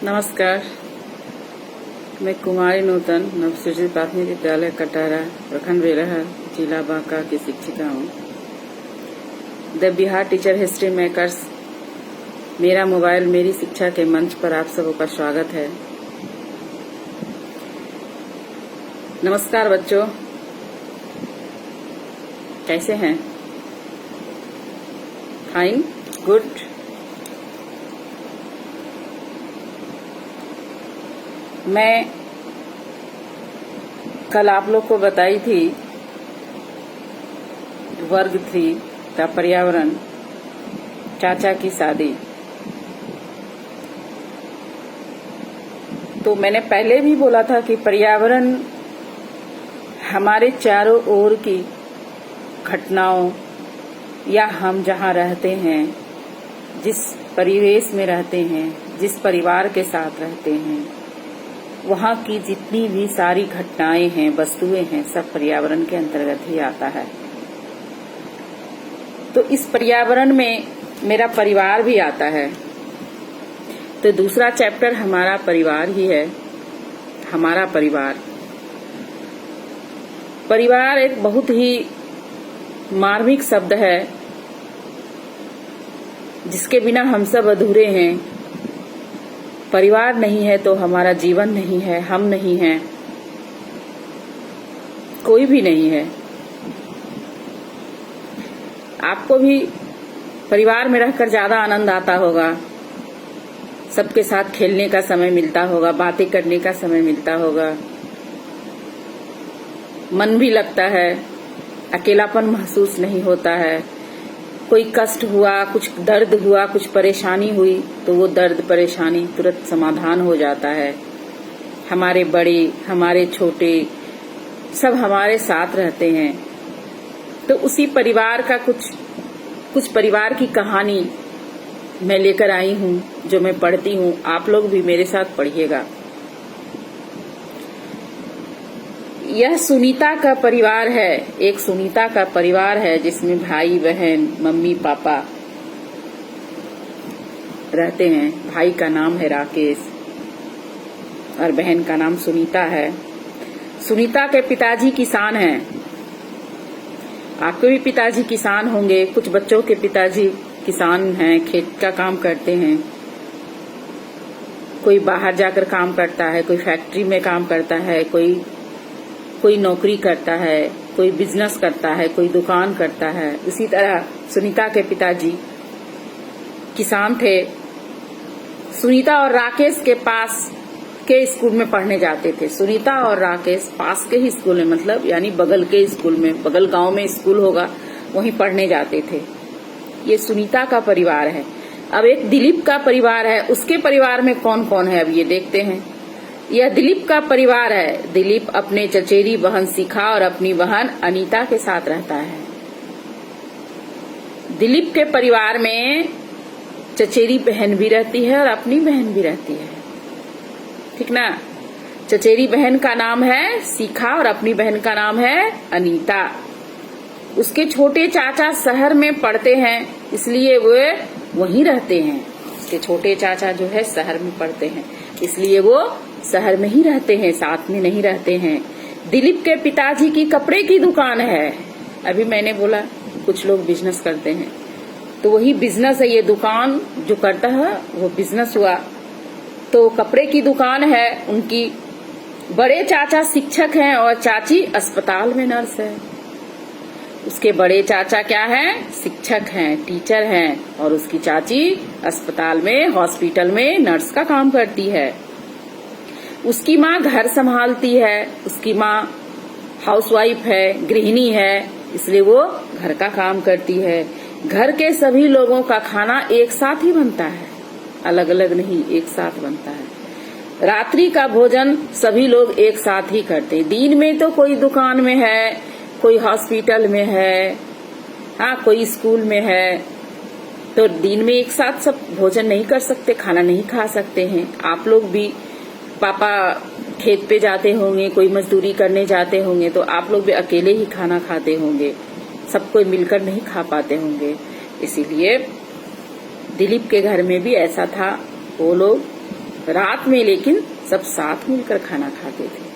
नमस्कार। मैं कुमारी नूतन नवसृजित प्राथमिक विद्यालय कटारा प्रखंड बेलहर जिला बांका की शिक्षिका हूँ। The Bihar teacher history makers मेरा मोबाइल मेरी शिक्षा के मंच पर आप सबों का स्वागत है। नमस्कार बच्चों, कैसे हैं? Fine, good. मैं कल आप लोग को बताई थी वर्ग 3 का पर्यावरण, चाचा की शादी। तो मैंने पहले भी बोला था कि पर्यावरण हमारे चारों ओर की घटनाओं या हम जहाँ रहते हैं, जिस परिवेश में रहते हैं, जिस परिवार के साथ रहते हैं, वहाँ की जितनी भी सारी घटनाएं हैं, वस्तुएं हैं, सब पर्यावरण के अंतर्गत ही आता है। तो इस पर्यावरण में मेरा परिवार भी आता है। तो दूसरा चैप्टर हमारा परिवार ही है। हमारा परिवार परिवार एक बहुत ही मार्मिक शब्द है, जिसके बिना हम सब अधूरे हैं। परिवार नहीं है तो हमारा जीवन नहीं है, हम नहीं हैं, कोई भी नहीं है। आपको भी परिवार में रहकर ज्यादा आनंद आता होगा, सबके साथ खेलने का समय मिलता होगा, बातें करने का समय मिलता होगा, मन भी लगता है, अकेलापन महसूस नहीं होता है। कोई कष्ट हुआ, कुछ दर्द हुआ, कुछ परेशानी हुई तो वो दर्द परेशानी तुरंत समाधान हो जाता है। हमारे बड़े, हमारे छोटे, सब हमारे साथ रहते हैं। तो उसी परिवार का कुछ परिवार की कहानी मैं लेकर आई हूँ, जो मैं पढ़ती हूँ। आप लोग भी मेरे साथ पढ़िएगा। यह सुनीता का परिवार है। एक सुनीता का परिवार है जिसमें भाई बहन, मम्मी पापा रहते हैं। भाई का नाम है राकेश और बहन का नाम सुनीता है। सुनीता के पिताजी किसान हैं। आपके भी पिताजी किसान होंगे। कुछ बच्चों के पिताजी किसान हैं, खेत का काम करते हैं। कोई बाहर जाकर काम करता है, कोई फैक्ट्री में काम करता है, कोई नौकरी करता है, कोई बिजनेस करता है, कोई दुकान करता है। इसी तरह सुनीता के पिताजी किसान थे। सुनीता और राकेश के पास के स्कूल में पढ़ने जाते थे। सुनीता और राकेश पास के ही स्कूल में, मतलब यानी बगल के स्कूल में, बगल गांव में स्कूल होगा, वहीं पढ़ने जाते थे। ये सुनीता का परिवार है। अब एक दिलीप का परिवार है। उसके परिवार में कौन कौन है, अब ये देखते हैं। यह दिलीप का परिवार है। दिलीप अपने चचेरी बहन शिखा और अपनी बहन अनीता के साथ रहता है। दिलीप के परिवार में चचेरी बहन भी रहती है और अपनी बहन भी रहती है, ठीक ना। चचेरी बहन का नाम है शिखा और अपनी बहन का नाम है अनीता। उसके छोटे चाचा शहर में पढ़ते हैं, इसलिए वे वहीं रहते हैं। उसके छोटे चाचा जो है शहर में पढ़ते हैं, इसलिए वो शहर में ही रहते हैं, साथ में नहीं रहते हैं। दिलीप के पिताजी की कपड़े की दुकान है। अभी मैंने बोला कुछ लोग बिजनेस करते हैं, तो वही बिजनेस है। ये दुकान जो करता है वो बिजनेस हुआ। तो कपड़े की दुकान है उनकी। बड़े चाचा शिक्षक हैं और चाची अस्पताल में नर्स है। उसके बड़े चाचा क्या हैं? शिक्षक हैं, टीचर हैं, और उसकी चाची अस्पताल में, हॉस्पिटल में नर्स का काम करती है। उसकी माँ घर संभालती है। उसकी माँ हाउसवाइफ है, गृहिणी है, इसलिए वो घर का काम करती है। घर के सभी लोगों का खाना एक साथ ही बनता है, अलग अलग नहीं, एक साथ बनता है। रात्रि का भोजन सभी लोग एक साथ ही करते हैं। दिन में तो कोई दुकान में है, कोई हॉस्पिटल में है, हाँ कोई स्कूल में है, तो दिन में एक साथ सब भोजन नहीं कर सकते, खाना नहीं खा सकते हैं। आप लोग भी, पापा खेत पे जाते होंगे, कोई मजदूरी करने जाते होंगे, तो आप लोग भी अकेले ही खाना खाते होंगे, सब कोई मिलकर नहीं खा पाते होंगे। इसीलिए दिलीप के घर में भी ऐसा था। वो लोग रात में लेकिन सब साथ मिलकर खाना खाते थे।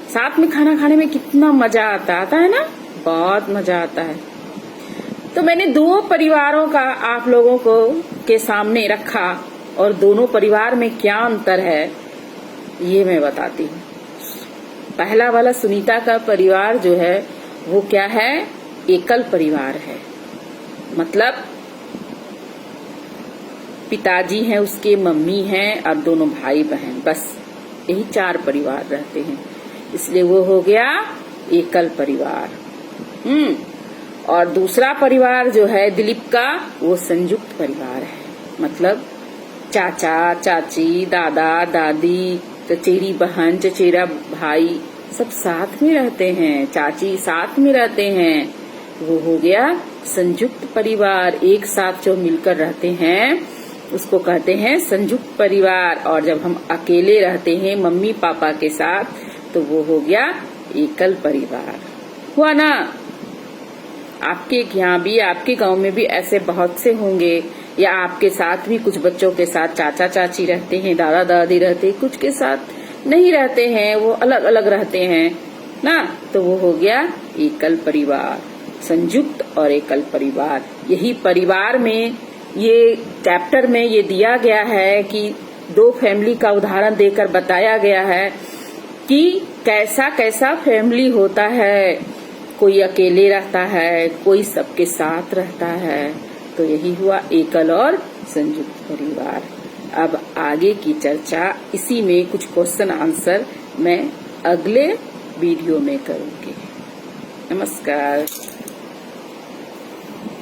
साथ में खाना खाने में कितना मजा आता है ना, बहुत मजा आता है। तो मैंने दो परिवारों का आप लोगों को के सामने रखा और दोनों परिवार में क्या अंतर है ये मैं बताती हूँ। पहला वाला सुनीता का परिवार जो है वो क्या है, एकल परिवार है। मतलब पिताजी हैं उसके, मम्मी हैं और दोनों भाई बहन, बस यही 4 परिवार रहते हैं, इसलिए वो हो गया एकल परिवार। और दूसरा परिवार जो है दिलीप का, वो संयुक्त परिवार है। मतलब चाचा चाची, दादा दादी, चचेरी बहन, चचेरा भाई सब साथ में रहते हैं, चाची साथ में रहते हैं, वो हो गया संयुक्त परिवार। एक साथ जो मिलकर रहते हैं उसको कहते हैं संयुक्त परिवार। और जब हम अकेले रहते हैं मम्मी पापा के साथ तो वो हो गया एकल परिवार। हुआ ना? आपके यहाँ भी, आपके गांव में भी ऐसे बहुत से होंगे, या आपके साथ भी कुछ बच्चों के साथ चाचा चाची रहते हैं, दादा दादी रहते हैं, कुछ के साथ नहीं रहते हैं, वो अलग अलग रहते हैं ना, तो वो हो गया एकल परिवार। संयुक्त और एकल परिवार, यही परिवार में ये चैप्टर में ये दिया गया है कि 2 फैमिली का उदाहरण देकर बताया गया है कि कैसा कैसा फैमिली होता है। कोई अकेले रहता है, कोई सबके साथ रहता है, तो यही हुआ एकल और संयुक्त परिवार। अब आगे की चर्चा इसी में कुछ क्वेश्चन आंसर मैं अगले वीडियो में करूंगी। नमस्कार।